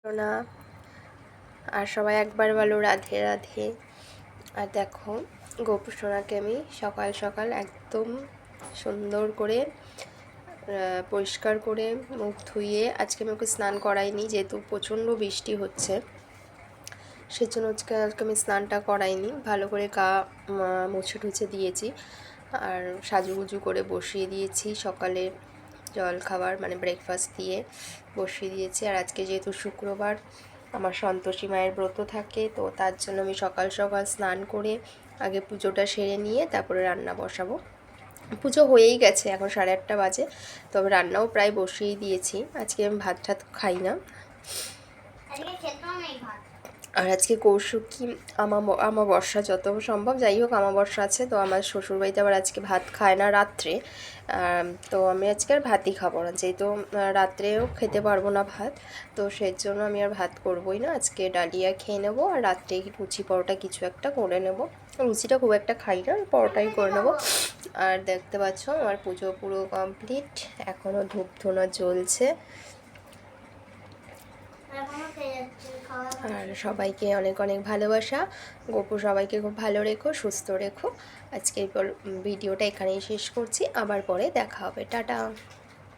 সোনা আর সবাই একবার বলো রাধে রাধে। আর দেখো গোপু সোনাকে আমি সকাল সকাল একদম সুন্দর করে পরিষ্কার করে মুখ ধুইয়ে, আজকে আমি ওকে স্নান করাইনি যেহেতু প্রচণ্ড বৃষ্টি হচ্ছে, সেজন্য আজকে আমি স্নানটা করাইনি। ভালো করে গা মুছে টুছে দিয়েছি আর সাজুগুজু করে বসিয়ে দিয়েছি। সকালে জল খাবার মানে ব্রেকফাস্ট দিয়ে বসিয়ে দিয়েছি। আর আজকে যেহেতু শুক্রবার আমার সন্তোষী মায়ের ব্রত থাকে, তো তার জন্য আমি সকাল সকাল স্নান করে আগে পুজোটা সেরে নিয়ে তারপরে রান্না বসাবো। পুজো হয়েই গেছে, এখন 8:30 বাজে, তবে রান্নাও প্রায় বসিয়েই দিয়েছি। আজকে আমি ভাত টাত খাই না, আর আজকে কৌশিকী আমাবস্যা যত সম্ভব, যাই হোক আমাবস্যা আছে, তো আমার শ্বশুরবাড়িতে আবার আজকে ভাত খায় না রাত্রে। তো আমি আজকে আর ভাতই খাবো না, যেহেতু রাত্রেও খেতে পারবো না ভাত, তো সেই জন্য আমি আর ভাত করবোই না। আজকে ডালিয়া খেয়ে নেবো আর রাত্রে লুচি পরোটা কিছু একটা করে নেবো। লুচিটা খুব একটা খাই না, পরোটাই করে নেবো। আর দেখতে পাচ্ছ আমার পুজো পুরো কমপ্লিট, এখনও ধূপ ধুনো জ্বলছে। আর সবাইকে অনেক অনেক ভালোবাসা। গোপু সবাইকে খুব ভালো রেখো, সুস্থ রেখো। আজকে ভিডিওটা এখানেই শেষ করছি, আবার পরে দেখা হবে, টাটা।